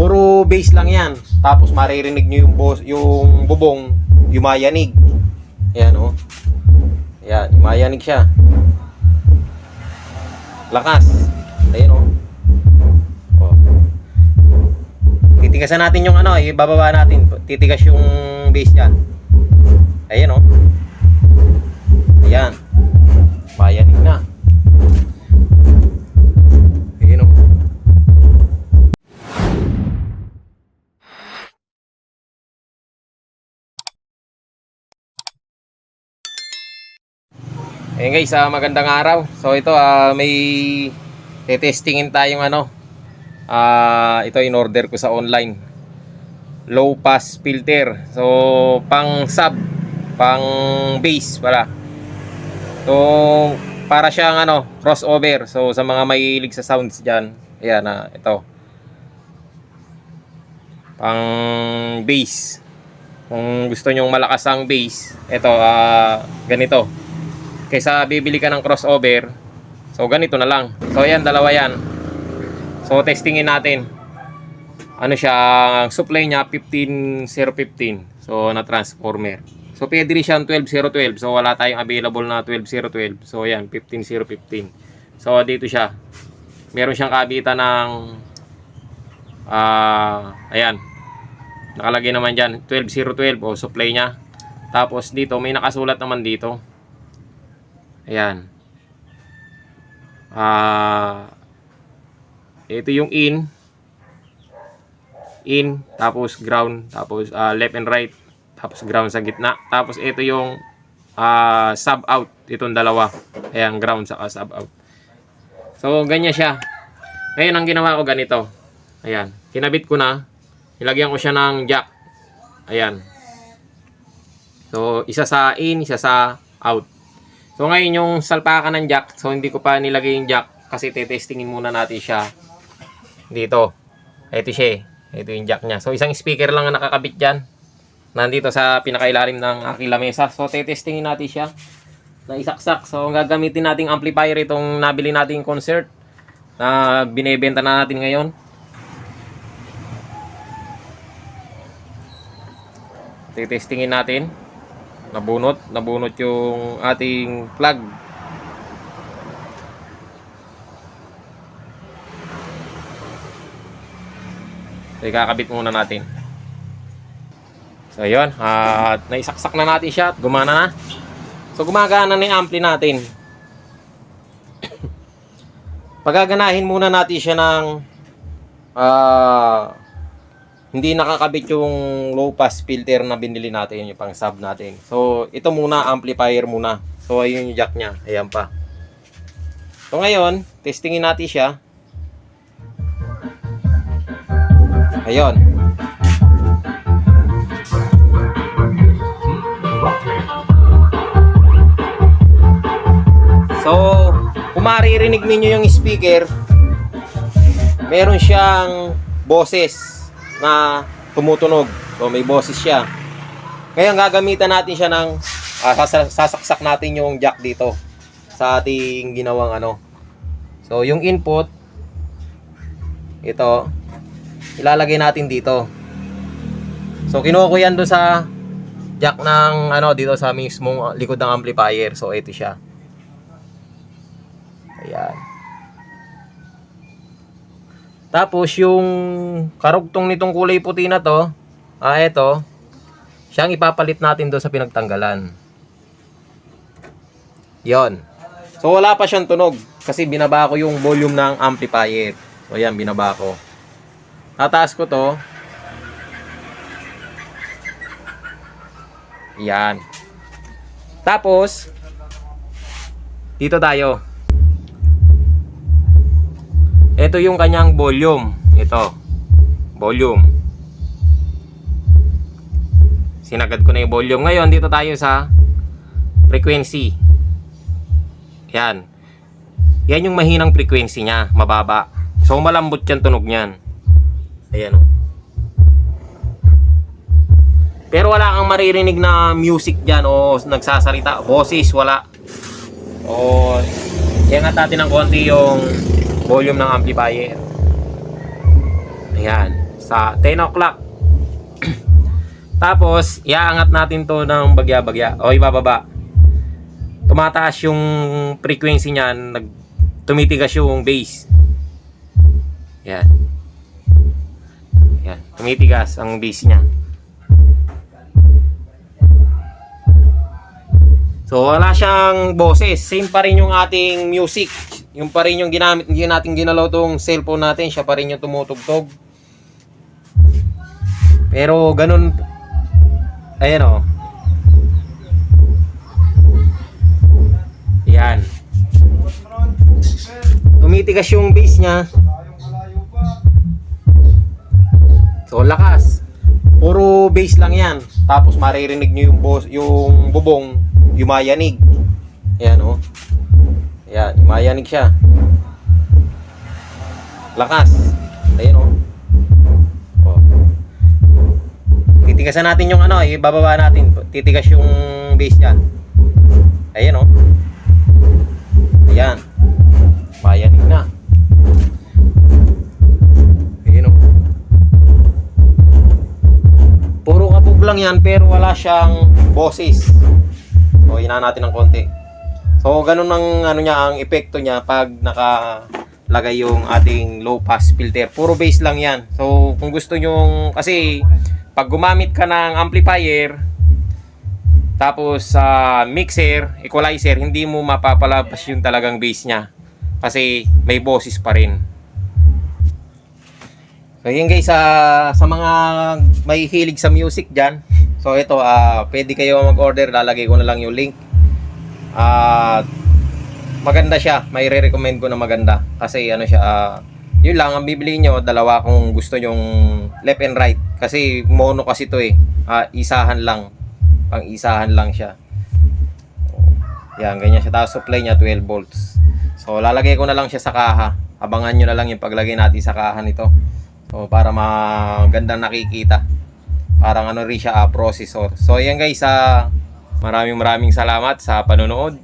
Puro bass lang yan. Tapos maririnig nyo yung bubong, yumayanig. Ayan o. Ayan, yumayanig siya. Lakas. Ayan o. Oh. Titigasan natin yung ano, ibababa natin. Titigas yung bass niya. Ayan o. Ayan. Mayanig na. Ayan o. Ayan guys, magandang araw. So ito, may testingin tayong ano. Ito in order ko sa online. Low pass filter. So pang sub, pang bass pala. So para siyang ano, crossover. So sa mga mahilig sa sounds diyan, ayan ito. Pang bass. Kung gusto niyo malakas ang bass, ito ganito. Kaysa bibili ka ng crossover, so ganito na lang. So ayan, dalawa yan. So testingin natin. Ano siya, ang supply niya 15015. So na transformer. So pwede rin siyang 12012. So wala tayong available na 12012. So ayan, 15015. So dito siya. Meron siyang kabitan ng ayan. Nakalagay naman diyan 12012 o supply niya. Tapos dito may nakasulat naman dito. Ayan. Ito yung in, tapos ground, tapos left and right, tapos ground sa gitna. Tapos ito yung sub out, itong dalawa. Ayan, ground saka sub out. So ganyan siya. Ngayon ang ginawa ko ganito. Ayan, kinabit ko na. Nilagyan ko siya ng jack. Ayan. So isa sa in, isa sa out. So ngayon yung salpakan ng jack, so hindi ko pa nilagay yung jack kasi testingin muna natin siya dito. Ito siya, ito yung jack niya. So isang speaker lang ang nakakabit dyan, nandito sa pinakailalim ng aking lamesa. So testingin natin siya na isaksak. So gagamitin nating amplifier itong nabili nating concert na binebenta na natin ngayon. Testingin natin. Nabunot yung ating plug. So ikakabit muna natin. So ayun, naisaksak na natin siya at gumana na. So gumagana na yung ampli natin. Pagaganahin muna natin siya ng hindi nakakabit yung low pass filter na binili natin, yung pang sub natin. So ito muna, amplifier muna. So ayun yung jack niya, ayan pa. So ngayon, testingin natin siya. Ayun. So kung maririnig ninyo yung speaker, meron siyang boses na tumutunog. So may boses siya. Ngayon gagamitan natin siya ng sasaksak natin yung jack dito sa ating ginawang ano. So yung input ito ilalagay natin dito. So kinuha ko yan doon sa jack ng ano dito sa mismong likod ng amplifier. So ito siya. Ayan. Tapos yung karugtong nitong kulay puti na to, ito, siyang ipapalit natin doon sa pinagtanggalan. Yon. So wala pa siyang tunog kasi binaba ko yung volume ng amplifier. So ayan, binaba ko. Tataas ko to. Yan. Tapos dito tayo. Ito yung kanyang volume. Ito. Volume. Sinagad ko na yung volume. Ngayon, dito tayo sa frequency. Yan. Yan yung mahinang frequency niya. Mababa. So, malambot yan tunog niyan. Ayan o. Pero wala kang maririnig na music dyan o nagsasalita. Boses, wala. O, iangat natin ng konti yung volume ng amplifier. Ayan. sa 10 o'clock. Tapos, iaangat natin to ng bagya-bagya. O, ibababa. Tumataas yung frequency niyan, tumitigas yung bass. Yan. Yan, tumitigas ang bass niya. So, wala siyang boses. Same pa rin yung ating music. Yung pa rin yung ginamit, hindi natin ginalaw tong cellphone natin. Siya pa rin yung tumutugtog. Pero, ganun. Ayan o. Yan. Tumitigas yung bass niya. So, lakas. Puro bass lang yan. Tapos, maririnig nyo yung bubong, yumayanig. Ayan o. Ayan, yumayanig siya. Lakas. Ayan o. Titigasan natin yung ano, ibababa natin. Titigas yung bass niya. Ayan o. Ayan. Mayanig na. Ayan o. Puro kabog lang yan, pero wala siyang boses. So, hinaan natin ng konti. So, ganun ang ano niya, ang epekto niya pag nakalagay yung ating low pass filter. Puro bass lang yan. So, kung gusto nyo, kasi pag gumamit ka ng amplifier, tapos sa mixer, equalizer, hindi mo mapapalabas yung talagang bass niya. Kasi may boses pa rin. So yun guys, sa mga may hilig sa music dyan, so ito, pwede kayo mag-order, lalagay ko na lang yung link. Maganda siya, may re-recommend ko na maganda. Kasi ano siya, yun lang, ang bibili nyo, dalawa kung gusto yung left and right. Kasi mono kasi to isahan lang. Pang isahan lang siya. Yan, ganyan siya. Tapos supply niya 12 volts. So lalagay ko na lang siya sa kaha. Abangan nyo na lang yung paglagay natin sa kaha nito. So para magandang nakikita. Parang ano rin siya, processor. So ayan guys, maraming salamat sa panonood.